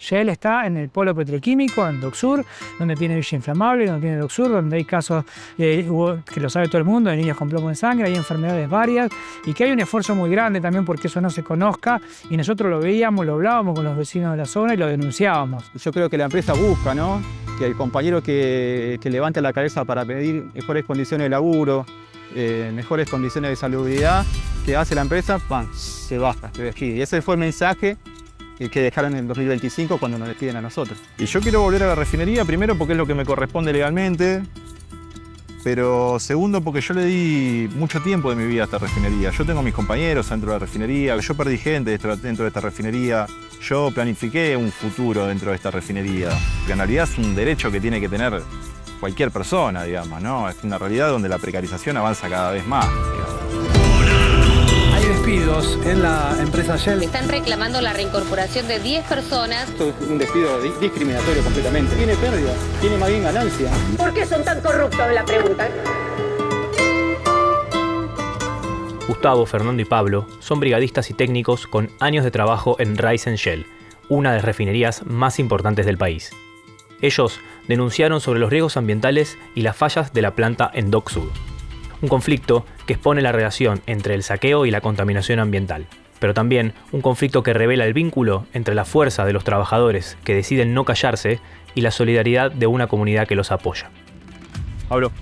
Shell está en el polo petroquímico, en Dock Sur, donde tiene Villa Inflamable, donde tiene Dock Sur, donde hay casos, que lo sabe todo el mundo, de niños con plomo en sangre, hay enfermedades varias, y que hay un esfuerzo muy grande también porque eso no se conozca, y nosotros lo veíamos, lo hablábamos con los vecinos de la zona y lo denunciábamos. Yo creo que la empresa busca, ¿no?, que el compañero que levante la cabeza para pedir mejores condiciones de laburo, mejores condiciones de salubridad, que hace la empresa, se baja, se despide. Y ese fue el mensaje que dejaron en el 2025 cuando nos despiden a nosotros. Y yo quiero volver a la refinería, primero porque es lo que me corresponde legalmente, pero segundo porque yo le di mucho tiempo de mi vida a esta refinería. Yo tengo mis compañeros dentro de la refinería, yo perdí gente dentro de esta refinería, yo planifiqué un futuro dentro de esta refinería, que en realidad es un derecho que tiene que tener cualquier persona, digamos, ¿no? Es una realidad donde la precarización avanza cada vez más, digamos. Hay despidos en la empresa Shell. Están reclamando la reincorporación de 10 personas. Esto es un despido discriminatorio completamente. Tiene pérdida, tiene más bien ganancia. ¿Por qué son tan corruptos? La pregunta. Gustavo, Fernando y Pablo son brigadistas y técnicos con años de trabajo en Raízen Shell, una de las refinerías más importantes del país. Ellos denunciaron sobre los riesgos ambientales y las fallas de la planta en Dock Sud. Un conflicto que expone la relación entre el saqueo y la contaminación ambiental, pero también un conflicto que revela el vínculo entre la fuerza de los trabajadores que deciden no callarse y la solidaridad de una comunidad que los apoya. Pablo,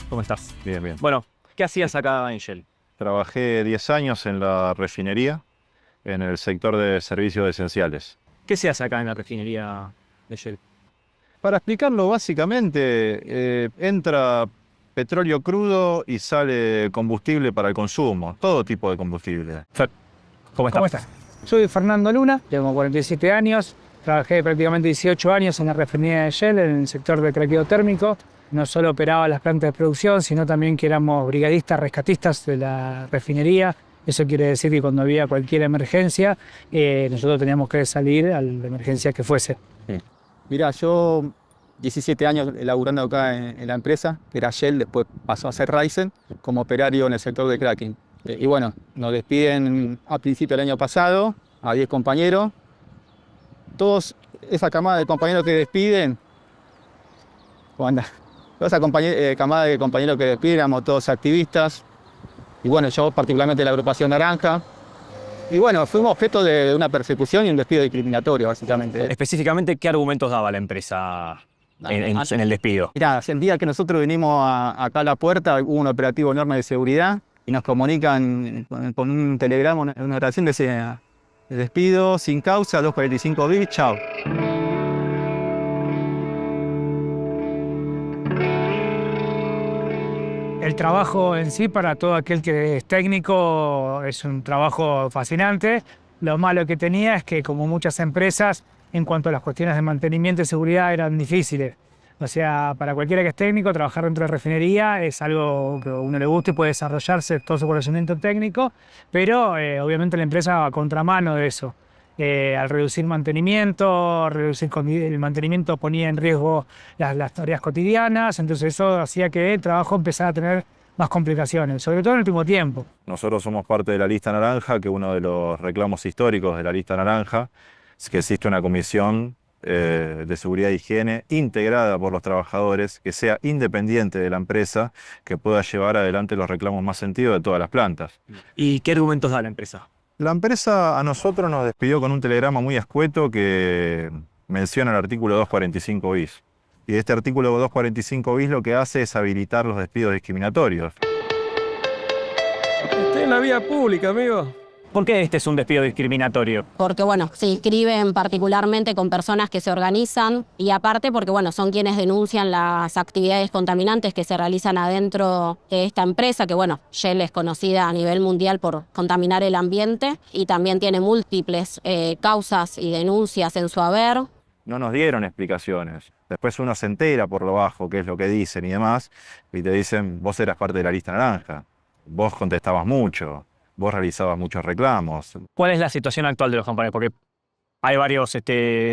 ¿cómo estás? Bien, bien. Bueno, ¿qué hacías acá en Shell? Trabajé 10 años en la refinería, en el sector de servicios esenciales. ¿Qué se hace acá en la refinería de Shell? Para explicarlo básicamente, entra petróleo crudo y sale combustible para el consumo, todo tipo de combustible. ¿Cómo estás? ¿Cómo estás? Soy Fernando Luna, tengo 47 años, trabajé prácticamente 18 años en la refinería de Shell, en el sector de craqueo térmico. No solo operaba las plantas de producción, sino también que éramos brigadistas, rescatistas de la refinería. Eso quiere decir que cuando había cualquier emergencia, nosotros teníamos que salir a la emergencia que fuese. Mirá, yo 17 años laburando acá en la empresa, que era Shell, después pasó a ser Raízen, como operario en el sector de cracking. Y bueno, nos despiden a principio del año pasado, a 10 compañeros. Todos, esa camada de compañeros que despiden, ¿cómo anda? Toda esa camada de compañeros que despiden, éramos todos activistas. Y bueno, yo particularmente de la agrupación Naranja. Y bueno, fuimos objeto de una persecución y un despido discriminatorio, básicamente. Específicamente, ¿qué argumentos daba la empresa en el despido? Mirá, el día que nosotros vinimos acá a la puerta, hubo un operativo enorme de seguridad y nos comunican con un telegrama, una oración que decía: despido sin causa, 245 bis, chao. El trabajo en sí, para todo aquel que es técnico, es un trabajo fascinante. Lo malo que tenía es que, como muchas empresas, en cuanto a las cuestiones de mantenimiento y seguridad, eran difíciles. O sea, para cualquiera que es técnico, trabajar dentro de refinería es algo que a uno le gusta y puede desarrollarse todo su conocimiento técnico, pero obviamente la empresa va a contramano de eso. Al reducir mantenimiento, el mantenimiento ponía en riesgo las tareas cotidianas, entonces eso hacía que el trabajo empezara a tener más complicaciones, sobre todo en el último tiempo. Nosotros somos parte de la lista naranja, que uno de los reclamos históricos de la lista naranja es que existe una comisión de seguridad e higiene integrada por los trabajadores, que sea independiente de la empresa, que pueda llevar adelante los reclamos más sentidos de todas las plantas. ¿Y qué argumentos da la empresa? La empresa a nosotros nos despidió con un telegrama muy escueto que menciona el artículo 245 bis. Y este artículo 245 bis lo que hace es habilitar los despidos discriminatorios. Estoy en la vía pública, amigo. ¿Por qué este es un despido discriminatorio? Porque, bueno, se inscriben particularmente con personas que se organizan y aparte porque, bueno, son quienes denuncian las actividades contaminantes que se realizan adentro de esta empresa, que, bueno, Shell es conocida a nivel mundial por contaminar el ambiente y también tiene múltiples causas y denuncias en su haber. No nos dieron explicaciones. Después uno se entera por lo bajo qué es lo que dicen y demás, y te dicen: vos eras parte de la lista naranja, vos contestabas mucho, vos realizabas muchos reclamos. ¿Cuál es la situación actual de los compañeros? Porque hay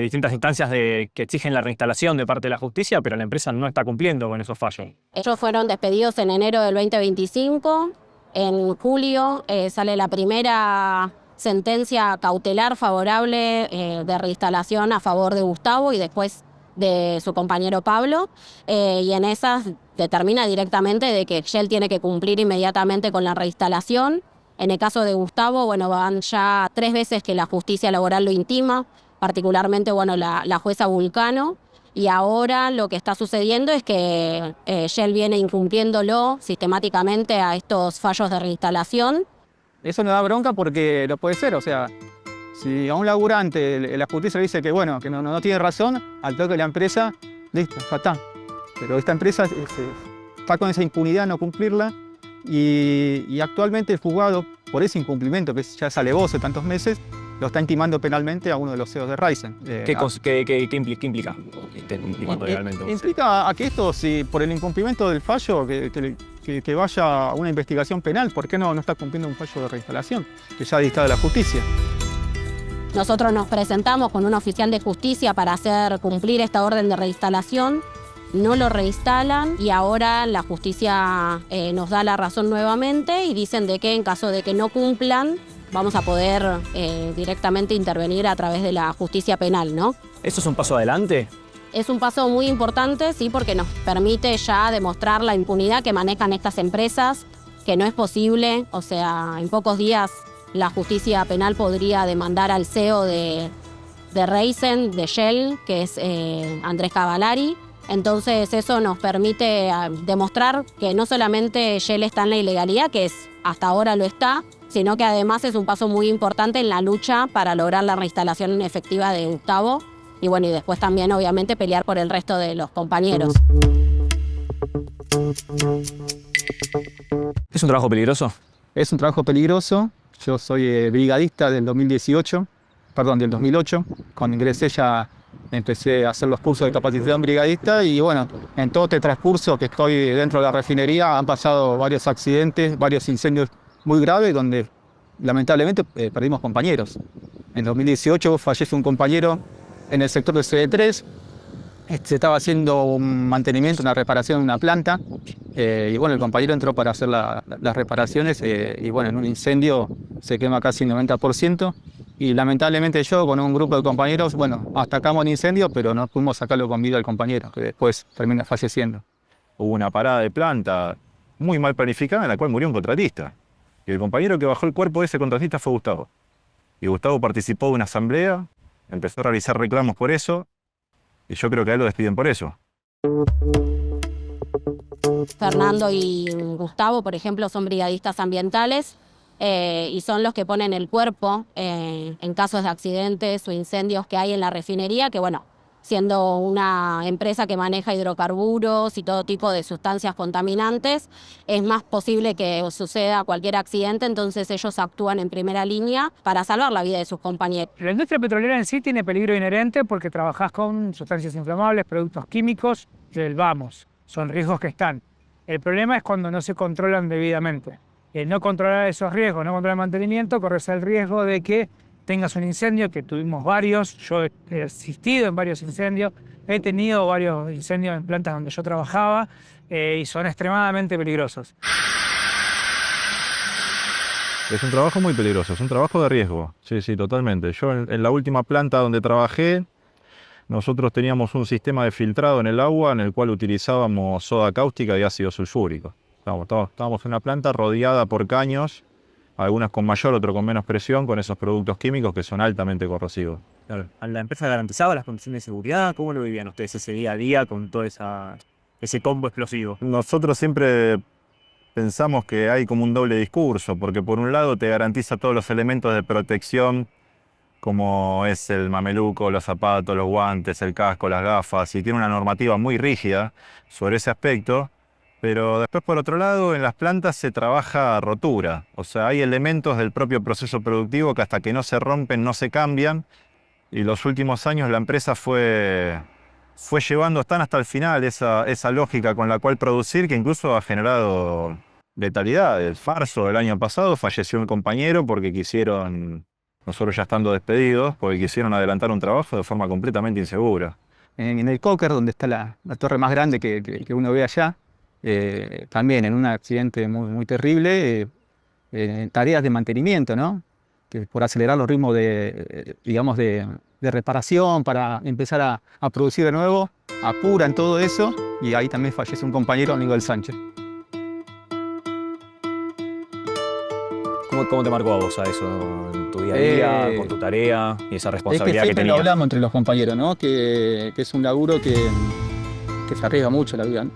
distintas instancias que exigen la reinstalación de parte de la justicia, pero la empresa no está cumpliendo con esos fallos. Ellos fueron despedidos en enero del 2025. En julio sale la primera sentencia cautelar favorable de reinstalación a favor de Gustavo y después de su compañero Pablo, y en esas determina directamente de que Shell tiene que cumplir inmediatamente con la reinstalación. En el caso de Gustavo, bueno, van ya 3 veces que la justicia laboral lo intima, particularmente, bueno, la jueza Vulcano, y ahora lo que está sucediendo es que Shell viene incumpliéndolo sistemáticamente a estos fallos de reinstalación. Eso nos da bronca porque no puede ser, o sea, si a un laburante la justicia le dice que bueno, que no tiene razón, al toque de la empresa, listo, ya está. Pero esta empresa está con esa impunidad de no cumplirla y actualmente el juzgado, por ese incumplimiento que ya es alevoso de tantos meses, lo está intimando penalmente a uno de los CEOs de Ryzen. ¿Qué implica? Implica a que esto, si por el incumplimiento del fallo, que vaya a una investigación penal. ¿Por qué no está cumpliendo un fallo de reinstalación que ya ha dictado la justicia? Nosotros nos presentamos con un oficial de justicia para hacer cumplir esta orden de reinstalación. No lo reinstalan y ahora la justicia nos da la razón nuevamente y dicen de que en caso de que no cumplan vamos a poder directamente intervenir a través de la justicia penal, ¿no? ¿Eso es un paso adelante? Es un paso muy importante, sí, porque nos permite ya demostrar la impunidad que manejan estas empresas, que no es posible, o sea, en pocos días la justicia penal podría demandar al CEO de Ryzen, de Shell, que es Andrés Cavallari. Entonces eso nos permite demostrar que no solamente Shell está en la ilegalidad, que hasta ahora lo está, sino que además es un paso muy importante en la lucha para lograr la reinstalación efectiva de Gustavo y bueno, y después también obviamente pelear por el resto de los compañeros. ¿Es un trabajo peligroso? Es un trabajo peligroso. Yo soy brigadista del 2008. Cuando ingresé ya empecé a hacer los cursos de capacitación brigadista y bueno, en todo este transcurso que estoy dentro de la refinería han pasado varios accidentes, varios incendios muy graves donde lamentablemente perdimos compañeros. En 2018 fallece un compañero en el sector del CD3. Se estaba haciendo un mantenimiento, una reparación en una planta y bueno, el compañero entró para hacer las reparaciones y bueno, en un incendio se quema casi el 90%. Y lamentablemente yo con un grupo de compañeros, bueno, atacamos el incendio, pero no pudimos sacarlo con vida al compañero, que después termina falleciendo. Hubo una parada de planta muy mal planificada en la cual murió un contratista. Y el compañero que bajó el cuerpo de ese contratista fue Gustavo. Y Gustavo participó de una asamblea, empezó a realizar reclamos por eso, y yo creo que a él lo despiden por eso. Fernando y Gustavo, por ejemplo, son brigadistas ambientales. Y son los que ponen el cuerpo en casos de accidentes o incendios que hay en la refinería, que bueno, siendo una empresa que maneja hidrocarburos y todo tipo de sustancias contaminantes, es más posible que suceda cualquier accidente, entonces ellos actúan en primera línea para salvar la vida de sus compañeros. La industria petrolera en sí tiene peligro inherente porque trabajás con sustancias inflamables, productos químicos, son riesgos que están. El problema es cuando no se controlan debidamente. El no controlar esos riesgos, no controlar el mantenimiento, corres el riesgo de que tengas un incendio, que tuvimos varios. Yo he asistido en varios incendios, he tenido varios incendios en plantas donde yo trabajaba y son extremadamente peligrosos. Es un trabajo muy peligroso, es un trabajo de riesgo. Sí, totalmente. Yo en la última planta donde trabajé, nosotros teníamos un sistema de filtrado en el agua en el cual utilizábamos soda cáustica y ácido sulfúrico. Estábamos en una planta rodeada por caños, algunas con mayor, otras con menos presión, con esos productos químicos que son altamente corrosivos. Claro. ¿La empresa garantizaba las condiciones de seguridad? ¿Cómo lo vivían ustedes ese día a día con todo ese combo explosivo? Nosotros siempre pensamos que hay como un doble discurso, porque por un lado te garantiza todos los elementos de protección, como es el mameluco, los zapatos, los guantes, el casco, las gafas, y tiene una normativa muy rígida sobre ese aspecto. Pero después, por otro lado, en las plantas se trabaja a rotura. O sea, hay elementos del propio proceso productivo que hasta que no se rompen, no se cambian. Y los últimos años la empresa fue llevando hasta el final esa lógica con la cual producir, que incluso ha generado letalidades. En marzo del año pasado falleció un compañero porque quisieron, nosotros ya estando despedidos, porque quisieron adelantar un trabajo de forma completamente insegura. En el Coker, donde está la torre más grande que uno ve allá, también en un accidente muy terrible, en tareas de mantenimiento, ¿no? por acelerar los ritmos digamos, de reparación, para empezar a producir de nuevo, apuran todo eso y ahí también fallece un compañero, Aníbal Sánchez. ¿Cómo te marcó a vos a eso en tu día a día, con tu tarea y esa Es que responsabilidad que siempre lo tenías? hablamos entre los compañeros, ¿no? Que es un laburo que se arriesga mucho la vida, ¿no?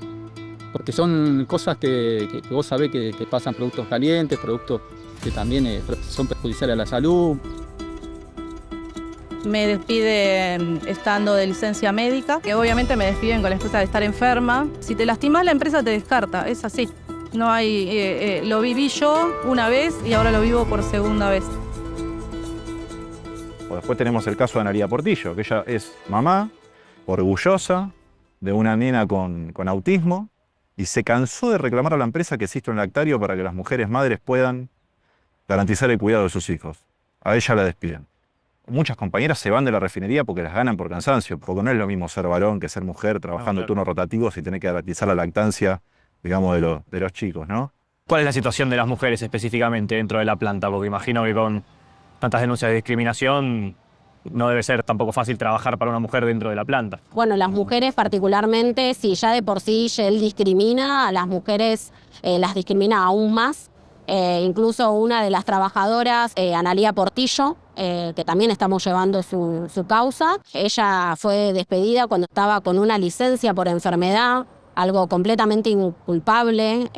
Porque son cosas que vos sabés que pasan productos calientes, productos que también son perjudiciales a la salud. Me despiden estando de licencia médica, que obviamente me despiden con la excusa de estar enferma. Si te lastimas, la empresa te descarta, es así. No hay, lo viví yo una vez y ahora lo vivo por segunda vez. O después tenemos el caso de Analía Portillo, que ella es mamá, orgullosa de una nena con autismo, y se cansó de reclamar a la empresa que existe un lactario para que las mujeres madres puedan garantizar el cuidado de sus hijos. A ella la despiden. Muchas compañeras se van de la refinería porque las ganan por cansancio, porque no es lo mismo ser varón que ser mujer trabajando turnos rotativos y tener que garantizar la lactancia, digamos, de los chicos, ¿no? ¿Cuál es la situación de las mujeres específicamente dentro de la planta? Porque imagino que con tantas denuncias de discriminación no debe ser tampoco fácil trabajar para una mujer dentro de la planta. Bueno, las mujeres particularmente, si ya de por sí Shell discrimina, a las mujeres las discrimina aún más. Incluso una de las trabajadoras, Analía Portillo, que también estamos llevando su causa, ella fue despedida cuando estaba con una licencia por enfermedad, algo completamente inculpable,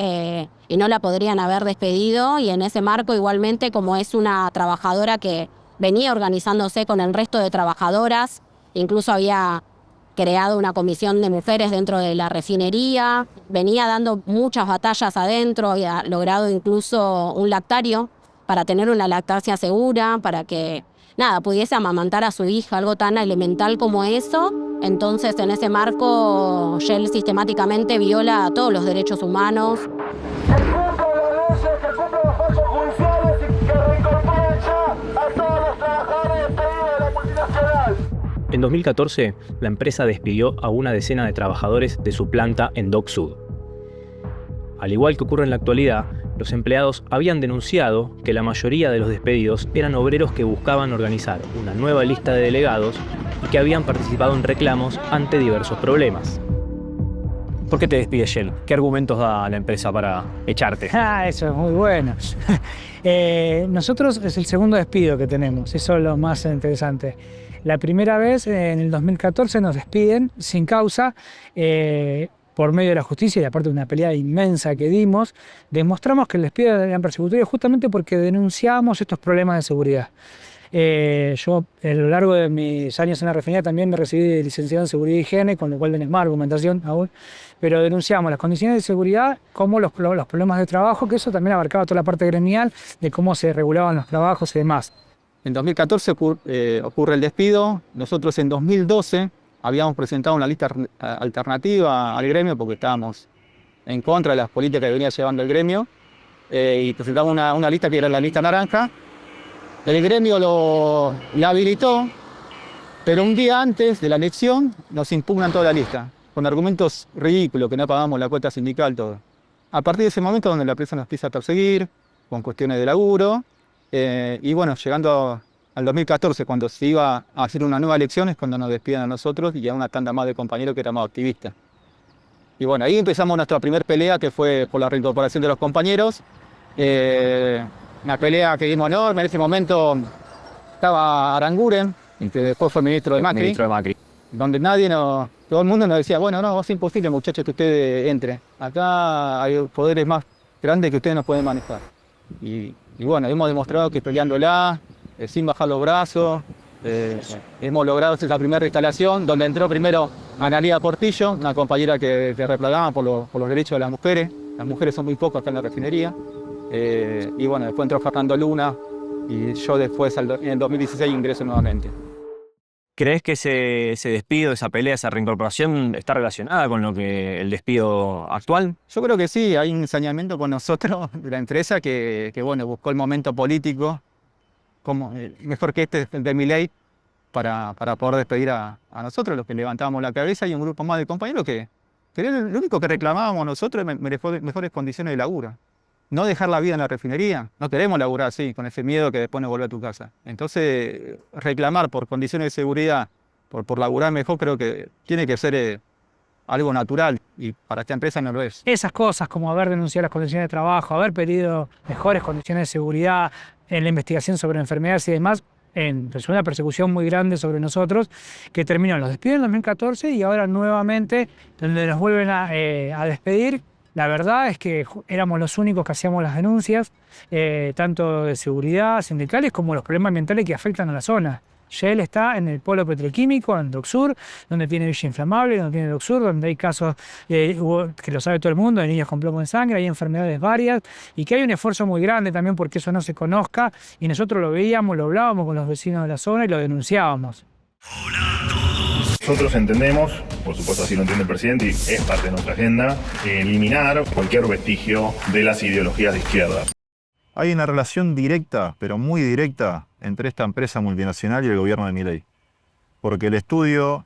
y no la podrían haber despedido, y en ese marco igualmente, como es una trabajadora que venía organizándose con el resto de trabajadoras, incluso había creado una comisión de mujeres dentro de la refinería, venía dando muchas batallas adentro, había logrado incluso un lactario para tener una lactancia segura, para que pudiese amamantar a su hija, algo tan elemental como eso. Entonces, en ese marco, Shell sistemáticamente viola todos los derechos humanos. Que cumplan las leyes, que cumplan los fallos judiciales y que reincorporen ya a todos los trabajadores despedidos de la multinacional. En 2014, la empresa despidió a una decena de trabajadores de su planta en Dock Sud. Al igual que ocurre en la actualidad, los empleados habían denunciado que la mayoría de los despedidos eran obreros que buscaban organizar una nueva lista de delegados y que habían participado en reclamos ante diversos problemas. ¿Por qué te despide Shell? ¿Qué argumentos da la empresa para echarte? Eso es muy bueno. Nosotros es el segundo despido que tenemos, eso es lo más interesante. La primera vez, en el 2014, nos despiden sin causa, por medio de la justicia, y aparte de una pelea inmensa que dimos, demostramos que el despido era persecutorio justamente porque denunciábamos estos problemas de seguridad. Yo, a lo largo de mis años en la refinería, también me recibí de licenciado en Seguridad y Higiene, con lo cual tenés más argumentación aún, pero denunciamos las condiciones de seguridad como los problemas de trabajo, que eso también abarcaba toda la parte gremial, de cómo se regulaban los trabajos y demás. En 2014 ocurre el despido. Nosotros en 2012 habíamos presentado una lista alternativa al gremio porque estábamos en contra de las políticas que venía llevando el gremio, y presentamos una lista que era la lista naranja. El gremio la habilitó, pero un día antes de la elección nos impugnan toda la lista, con argumentos ridículos, que no pagamos la cuota sindical, todo. A partir de ese momento donde la empresa nos empieza a perseguir, con cuestiones de laburo, y bueno, llegando al 2014, cuando se iba a hacer una nueva elección, es cuando nos despiden a nosotros y a una tanda más de compañeros que éramos activistas. Y bueno, ahí empezamos nuestra primera pelea, que fue por la reincorporación de los compañeros. Una pelea que dimos enorme. En ese momento estaba Aranguren, que después fue ministro de Macri. Donde todo el mundo nos decía, bueno, no, es imposible, muchachos, que usted entre. Acá hay poderes más grandes que ustedes no pueden manejar. Y bueno, hemos demostrado que peleándola, sin bajar los brazos, hemos logrado esa primera instalación, donde entró primero Analía Portillo, una compañera que reclamaba por los derechos de las mujeres. Las mujeres son muy pocas acá en la refinería. Y bueno, después entró Fernando Luna, y yo después, en el 2016, ingreso nuevamente. ¿Crees que ese despido, esa pelea, esa reincorporación está relacionada con el despido actual? Yo creo que sí, hay un ensañamiento con nosotros de la empresa que bueno, buscó el momento político, mejor que este, el de Milei, para poder despedir a nosotros, los que levantábamos la cabeza, y un grupo más de compañeros que era lo único que reclamábamos nosotros, mejores condiciones de laburo. no dejar la vida en la refinería. No queremos laburar así, con ese miedo que después no volver a tu casa. Entonces, reclamar por condiciones de seguridad, por laburar mejor, creo que tiene que ser algo natural, y para esta empresa no lo es. Esas cosas como haber denunciado las condiciones de trabajo, haber pedido mejores condiciones de seguridad en la investigación sobre enfermedades y demás, resultó una persecución muy grande sobre nosotros, que terminó en los despidos en 2014 y ahora nuevamente donde nos vuelven a despedir. La verdad es que éramos los únicos que hacíamos las denuncias, tanto de seguridad, sindicales, como los problemas ambientales que afectan a la zona. Shell está en el polo petroquímico, en Dock Sur, donde tiene villa inflamable, donde tiene Dock Sur, donde hay casos, que lo sabe todo el mundo, de niños con plomo en sangre, hay enfermedades varias, y que hay un esfuerzo muy grande también porque eso no se conozca, y nosotros lo veíamos, lo hablábamos con los vecinos de la zona y lo denunciábamos. Nosotros entendemos, por supuesto así lo entiende el presidente y es parte de nuestra agenda, eliminar cualquier vestigio de las ideologías de izquierda. Hay una relación directa, pero muy directa, entre esta empresa multinacional y el gobierno de Milei. Porque el estudio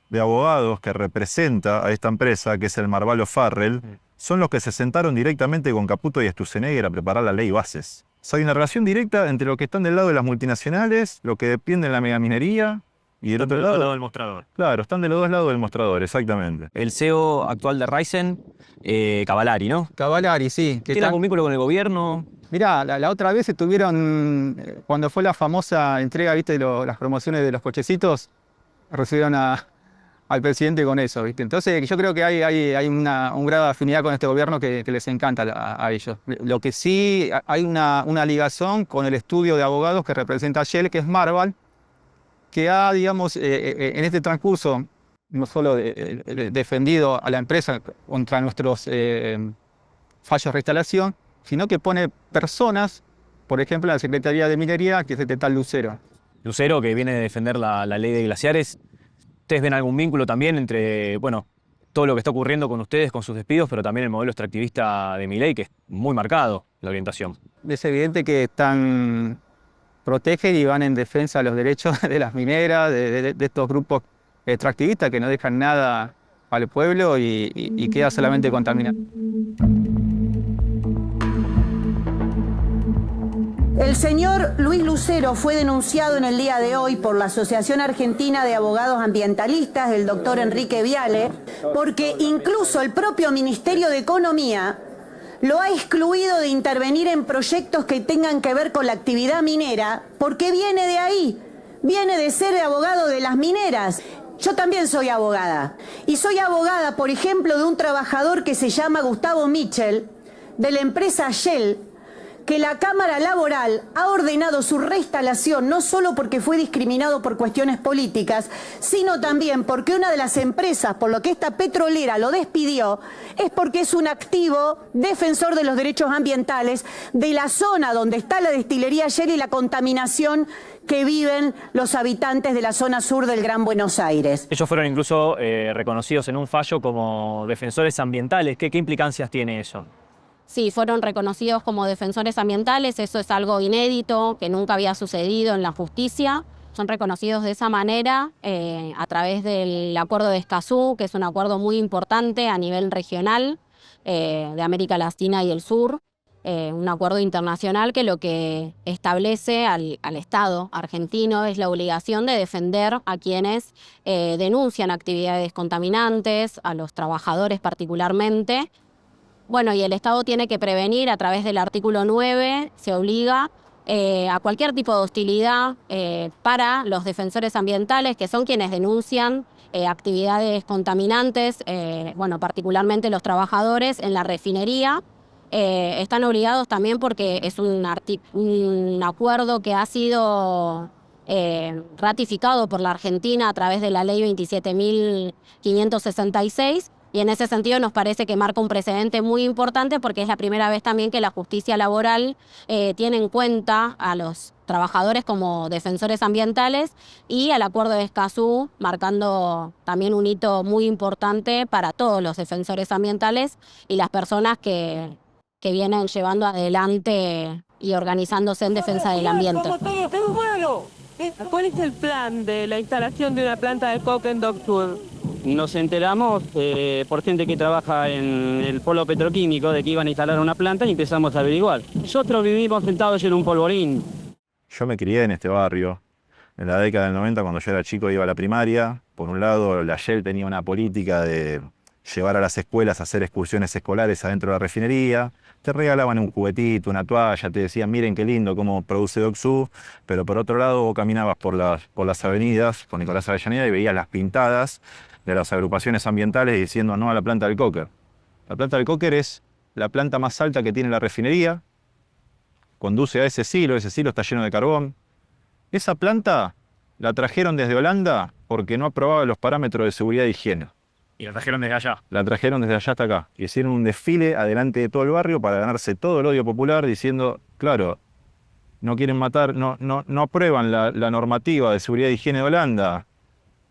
de abogados que representa a esta empresa, que es el Marvalo Farrell, son los que se sentaron directamente con Caputo y Sturzenegger a preparar la ley bases. O sea, hay una relación directa entre los que están del lado de las multinacionales, los que dependen de la megaminería, y del otro lado del mostrador. Claro, están de los dos lados del mostrador, exactamente. El CEO actual de Ryzen, Cavallari, ¿no? Cavallari, sí. ¿Tiene algún vínculo con el gobierno? Mirá, la otra vez estuvieron, cuando fue la famosa entrega, ¿viste? Las promociones de los cochecitos, recibieron al presidente con eso, ¿viste? Entonces yo creo que hay un grado de afinidad con este gobierno que les encanta a ellos. Lo que sí, hay una ligazón con el estudio de abogados que representa a Shell, que es Marval, que ha, digamos, en este transcurso, no solo defendido a la empresa contra nuestros fallos de reinstalación, sino que pone personas, por ejemplo, en la Secretaría de Minería, que es este tal Lucero. Lucero, que viene a defender la ley de glaciares. ¿Ustedes ven algún vínculo también entre, bueno, todo lo que está ocurriendo con ustedes, con sus despidos, pero también el modelo extractivista de Milei, que es muy marcado la orientación? Es evidente que protegen y van en defensa de los derechos de las mineras, de estos grupos extractivistas que no dejan nada al pueblo y queda solamente contaminado. El señor Luis Lucero fue denunciado en el día de hoy por la Asociación Argentina de Abogados Ambientalistas, el doctor Enrique Viale, porque incluso el propio Ministerio de Economía lo ha excluido de intervenir en proyectos que tengan que ver con la actividad minera, porque viene de ahí, viene de ser abogado de las mineras. Yo también soy abogada, y soy abogada, por ejemplo, de un trabajador que se llama Gustavo Mitchell, de la empresa Shell, que la Cámara Laboral ha ordenado su reinstalación no solo porque fue discriminado por cuestiones políticas, sino también porque una de las empresas por lo que esta petrolera lo despidió es porque es un activo defensor de los derechos ambientales de la zona donde está la destilería Shell y la contaminación que viven los habitantes de la zona sur del Gran Buenos Aires. Ellos fueron incluso reconocidos en un fallo como defensores ambientales. ¿Qué implicancias tiene eso? Sí, fueron reconocidos como defensores ambientales, eso es algo inédito, que nunca había sucedido en la justicia. Son reconocidos de esa manera a través del Acuerdo de Escazú, que es un acuerdo muy importante a nivel regional de América Latina y el Sur. Un acuerdo internacional que lo que establece al Estado argentino es la obligación de defender a quienes denuncian actividades contaminantes, a los trabajadores particularmente. Bueno, y el Estado tiene que prevenir a través del artículo 9, se obliga a cualquier tipo de hostilidad para los defensores ambientales, que son quienes denuncian actividades contaminantes, bueno, particularmente los trabajadores en la refinería. Están obligados también porque es un acuerdo que ha sido ratificado por la Argentina a través de la ley 27.566, y en ese sentido nos parece que marca un precedente muy importante porque es la primera vez también que la justicia laboral tiene en cuenta a los trabajadores como defensores ambientales, y al Acuerdo de Escazú marcando también un hito muy importante para todos los defensores ambientales y las personas que vienen llevando adelante y organizándose en defensa del ambiente. ¿Cuál es el plan de la instalación de una planta de coque en Dock Sur? nos enteramos por gente que trabaja en el polo petroquímico de que iban a instalar una planta y empezamos a averiguar. Nosotros vivimos sentados en un polvorín. Yo me crié en este barrio. En la década del 90, cuando yo era chico, iba a la primaria. Por un lado, la Shell tenía una política de llevar a las escuelas a hacer excursiones escolares adentro de la refinería. Te regalaban un juguetito, una toalla, te decían, miren qué lindo cómo produce Docsud. Pero por otro lado, vos caminabas por las avenidas con Nicolás Avellaneda y veías las pintadas de las agrupaciones ambientales diciendo no a la planta del coker. La planta del coker es la planta más alta que tiene la refinería. Conduce a ese silo está lleno de carbón. Esa planta la trajeron desde Holanda porque no aprobaba los parámetros de seguridad e higiene. ¿Y la trajeron desde allá? La trajeron desde allá hasta acá. Hicieron un desfile adelante de todo el barrio para ganarse todo el odio popular diciendo, claro, no quieren matar, no aprueban la normativa de seguridad e higiene de Holanda,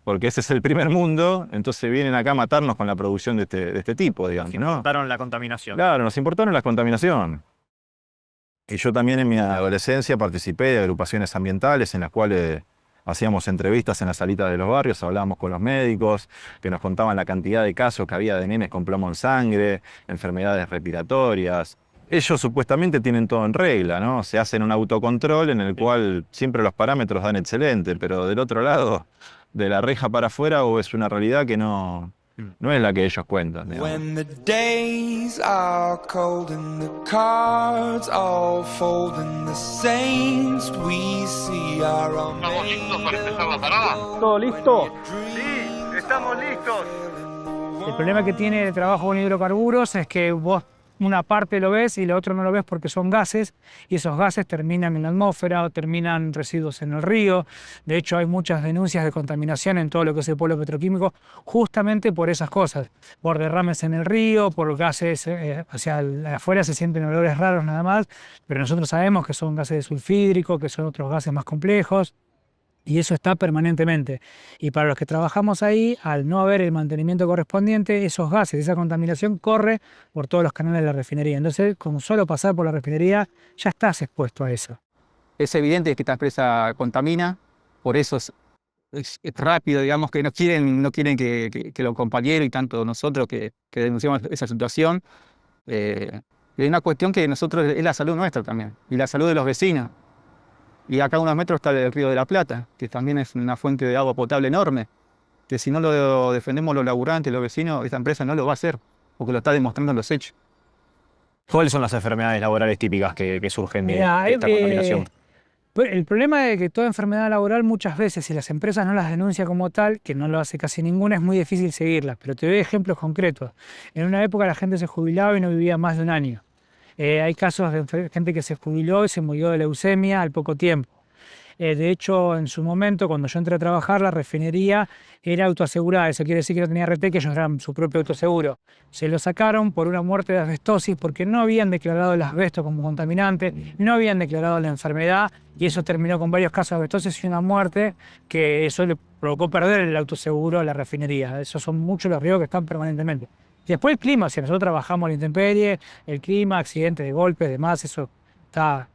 porque ese es el primer mundo, entonces vienen acá a matarnos con la producción de este tipo, digamos, ¿no? Importaron la contaminación. Claro, nos importaron la contaminación. Y yo también en mi adolescencia participé de agrupaciones ambientales en las cuales hacíamos entrevistas en las salitas de los barrios, hablábamos con los médicos, que nos contaban la cantidad de casos que había de nenes con plomo en sangre, enfermedades respiratorias. Ellos supuestamente tienen todo en regla, ¿no? Se hacen un autocontrol en el cual siempre los parámetros dan excelente, pero del otro lado, de la reja para afuera, o es una realidad que no es la que ellos cuentan, digamos. When the days are cold and the cards all fold and the saints we see are all ¿Estamos listos para empezar la parada? ¿Todo listo? Sí, estamos listos. El problema que tiene el trabajo con hidrocarburos es que vos una parte lo ves y la otra no lo ves porque son gases, y esos gases terminan en la atmósfera o terminan residuos en el río. De hecho, hay muchas denuncias de contaminación en todo lo que es el polo petroquímico justamente por esas cosas, por derrames en el río, por gases, afuera se sienten olores raros nada más, pero nosotros sabemos que son gases de sulfídrico, que son otros gases más complejos. Y eso está permanentemente. Y para los que trabajamos ahí, al no haber el mantenimiento correspondiente, esos gases, esa contaminación corre por todos los canales de la refinería. Entonces, con solo pasar por la refinería, ya estás expuesto a eso. Es evidente que esta empresa contamina, por eso es rápido, digamos, que no quieren que los compañeros y tanto nosotros que denunciamos esa situación. Hay una cuestión que nosotros es la salud nuestra también, y la salud de los vecinos. Y acá a unos metros está el Río de la Plata, que también es una fuente de agua potable enorme, que si no lo defendemos los laburantes, los vecinos, esta empresa no lo va a hacer, porque lo está demostrando en los hechos. ¿Cuáles son las enfermedades laborales típicas que surgen de esta contaminación? El problema es que toda enfermedad laboral muchas veces, si las empresas no las denuncian como tal, que no lo hace casi ninguna, es muy difícil seguirlas. Pero te doy ejemplos concretos. En una época la gente se jubilaba y no vivía más de un año. Hay casos de gente que se jubiló y se murió de leucemia al poco tiempo. De hecho, en su momento, cuando yo entré a trabajar, la refinería era autoasegurada. Eso quiere decir que no tenía RT, que ellos eran su propio autoseguro. Se lo sacaron por una muerte de asbestosis porque no habían declarado el asbesto como contaminante, no habían declarado la enfermedad, y eso terminó con varios casos de asbestosis y una muerte que eso le provocó perder el autoseguro a la refinería. Esos son muchos los riesgos que están permanentemente. Y después el clima, si nosotros trabajamos a la intemperie, el clima, accidentes de golpes, demás,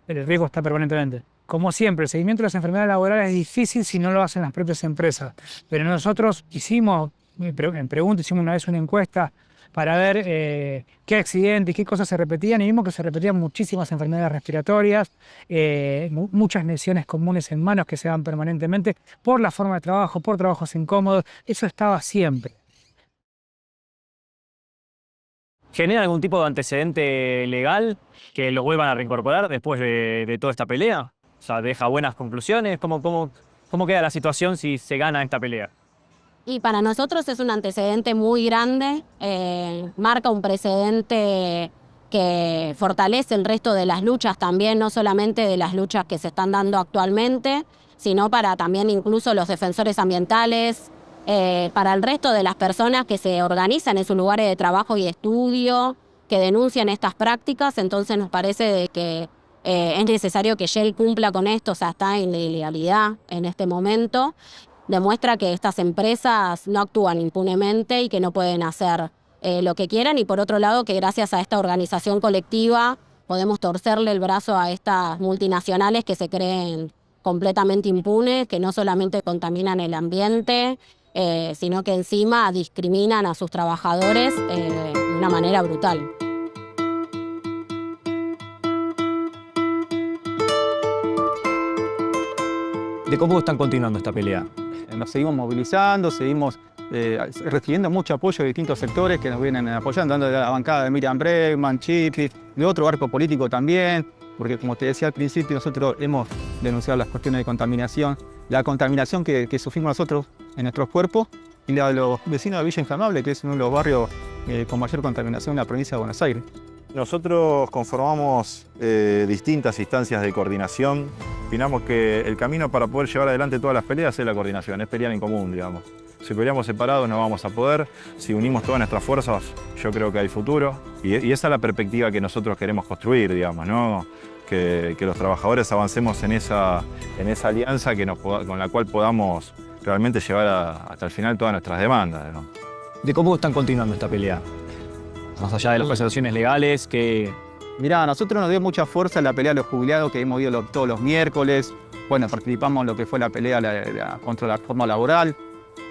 el riesgo está permanentemente. Como siempre, el seguimiento de las enfermedades laborales es difícil si no lo hacen las propias empresas. Pero nosotros hicimos una vez una encuesta para ver qué accidentes, qué cosas se repetían, y vimos que se repetían muchísimas enfermedades respiratorias, muchas lesiones comunes en manos que se dan permanentemente por la forma de trabajo, por trabajos incómodos. Eso estaba siempre. ¿Genera algún tipo de antecedente legal que lo vuelvan a reincorporar después de toda esta pelea? O sea, ¿deja buenas conclusiones? ¿Cómo queda la situación si se gana esta pelea? Y para nosotros es un antecedente muy grande, marca un precedente que fortalece el resto de las luchas también, no solamente de las luchas que se están dando actualmente, sino para también incluso los defensores ambientales, para el resto de las personas que se organizan en sus lugares de trabajo y estudio, que denuncian estas prácticas. Entonces nos parece de que es necesario que Shell cumpla con esto, o sea, está en la ilegalidad en este momento. Demuestra que estas empresas no actúan impunemente y que no pueden hacer lo que quieran, y por otro lado que gracias a esta organización colectiva podemos torcerle el brazo a estas multinacionales que se creen completamente impunes, que no solamente contaminan el ambiente, sino que encima discriminan a sus trabajadores de una manera brutal. ¿De cómo están continuando esta pelea? Nos seguimos movilizando, seguimos recibiendo mucho apoyo de distintos sectores que nos vienen apoyando, dando la bancada de Miriam Bregman, Chipri, de otro arco político también, porque como te decía al principio, nosotros hemos denunciado las cuestiones de contaminación, la contaminación que sufrimos nosotros en nuestros cuerpos y la de los vecinos de Villa Inflamable, que es uno de los barrios con mayor contaminación en la provincia de Buenos Aires. Nosotros conformamos distintas instancias de coordinación. Opinamos que el camino para poder llevar adelante todas las peleas es la coordinación, es pelear en común, digamos. Si peleamos separados no vamos a poder, si unimos todas nuestras fuerzas yo creo que hay futuro. Y esa es la perspectiva que nosotros queremos construir, digamos, ¿no? Que los trabajadores avancemos en esa alianza con la cual podamos realmente llevar hasta el final todas nuestras demandas, ¿no? ¿De cómo están continuando esta pelea? Más allá de las presentaciones legales, que... Mirá, a nosotros nos dio mucha fuerza la pelea de los jubilados que hemos ido todos los miércoles. Bueno, participamos en lo que fue la pelea contra la reforma laboral.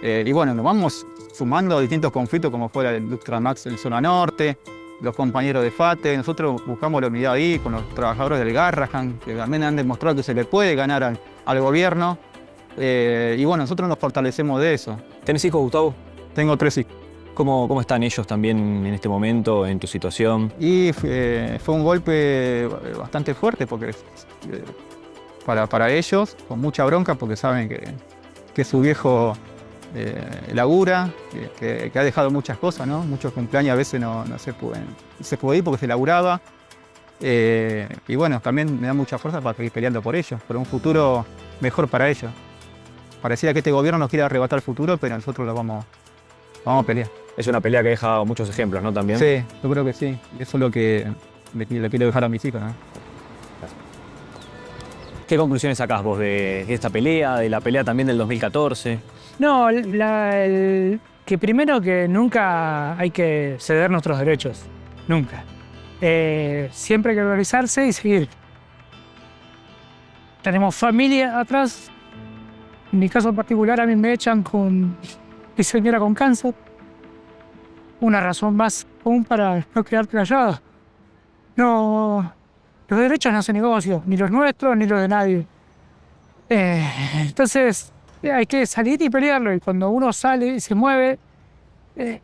Y bueno, nos vamos sumando a distintos conflictos como fue la industria Max en zona norte, los compañeros de FATE. Nosotros buscamos la unidad ahí con los trabajadores del Garrahan, que también han demostrado que se le puede ganar al gobierno. Y bueno, nosotros nos fortalecemos de eso. ¿Tenés hijos, Gustavo? Tengo 3 hijos. ¿Cómo están ellos también en este momento, en tu situación? Y fue un golpe bastante fuerte porque para ellos, con mucha bronca, porque saben que su viejo labura, que ha dejado muchas cosas, ¿no? Muchos cumpleaños a veces no se puede ir porque se laburaba. Y bueno, también me da mucha fuerza para seguir peleando por ellos, por un futuro mejor para ellos. Pareciera que este gobierno nos quiere arrebatar el futuro, pero nosotros lo vamos a pelear. Es una pelea que deja muchos ejemplos, ¿no? También. Sí, yo creo que sí. Eso es lo que le quiero dejar a mis hijos, ¿no? ¿Qué conclusiones sacás vos de esta pelea, de la pelea también del 2014? No, que primero que nunca hay que ceder nuestros derechos. Nunca. Siempre hay que organizarse y seguir. Tenemos familia atrás. En mi caso en particular, a mí me echan con mi señora con cáncer. Una razón más aún para no quedarte callado. No, los derechos no se negocian, ni los nuestros ni los de nadie. Entonces hay que salir y pelearlo. Y cuando uno sale y se mueve,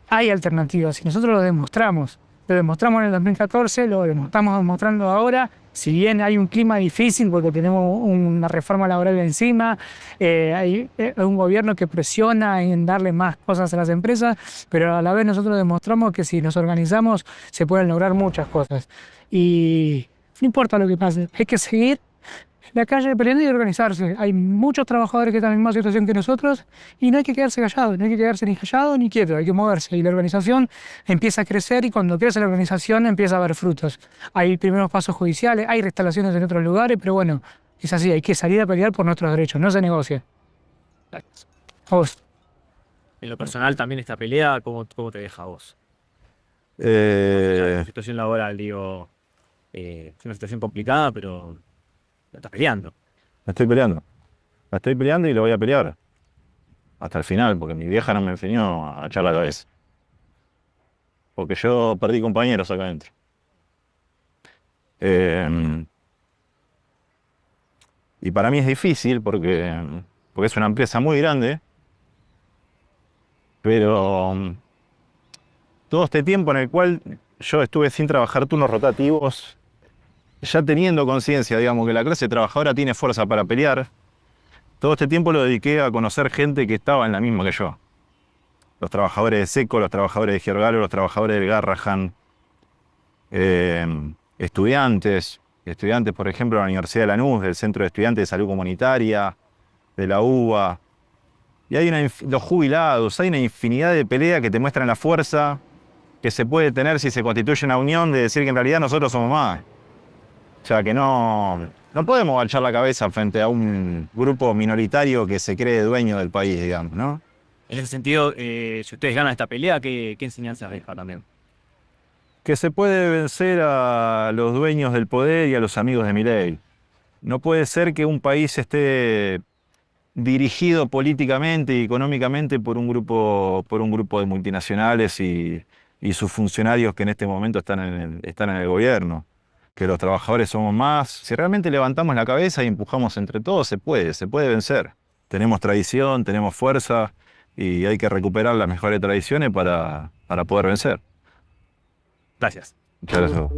hay alternativas. Y nosotros lo demostramos. Lo demostramos en el 2014, lo estamos demostrando ahora. Si bien hay un clima difícil porque tenemos una reforma laboral encima, hay un gobierno que presiona en darle más cosas a las empresas, pero a la vez nosotros demostramos que si nos organizamos se pueden lograr muchas cosas. Y no importa lo que pase, hay que seguir en la calle peleando y organizarse. Hay muchos trabajadores que están en la misma situación que nosotros y no hay que quedarse callado, no hay que quedarse ni callado ni quieto, hay que moverse. Y la organización empieza a crecer y cuando crece la organización empieza a haber frutos. Hay primeros pasos judiciales, hay restauraciones en otros lugares, pero bueno, es así, hay que salir a pelear por nuestros derechos, no se negocia. A vos. En lo personal también esta pelea, ¿cómo te deja a vos? La situación laboral, digo, es una situación complicada, pero... ¿La estás peleando? La estoy peleando y lo voy a pelear. Hasta el final, porque mi vieja no me enseñó a echar la cabeza. Porque yo perdí compañeros acá adentro. Y para mí es difícil porque es una empresa muy grande. Pero todo este tiempo en el cual yo estuve sin trabajar turnos rotativos, ya teniendo conciencia, digamos, que la clase trabajadora tiene fuerza para pelear, todo este tiempo lo dediqué a conocer gente que estaba en la misma que yo. Los trabajadores de Seco, los trabajadores de Giergalo, los trabajadores del Garrahan, estudiantes, por ejemplo, de la Universidad de Lanús, del Centro de Estudiantes de Salud Comunitaria, de la UBA. Y hay los jubilados, hay una infinidad de peleas que te muestran la fuerza que se puede tener si se constituye una unión de decir que en realidad nosotros somos más. O sea, que no podemos agachar la cabeza frente a un grupo minoritario que se cree dueño del país, digamos, ¿no? En ese sentido, si ustedes ganan esta pelea, ¿qué enseñanza deja también? Que se puede vencer a los dueños del poder y a los amigos de Milei. No puede ser que un país esté dirigido políticamente y económicamente por un grupo de multinacionales y sus funcionarios que en este momento están en el gobierno. Que los trabajadores somos más. Si realmente levantamos la cabeza y empujamos entre todos, se puede vencer. Tenemos tradición, tenemos fuerza y hay que recuperar las mejores tradiciones para poder vencer. Gracias. Muchas gracias a vos.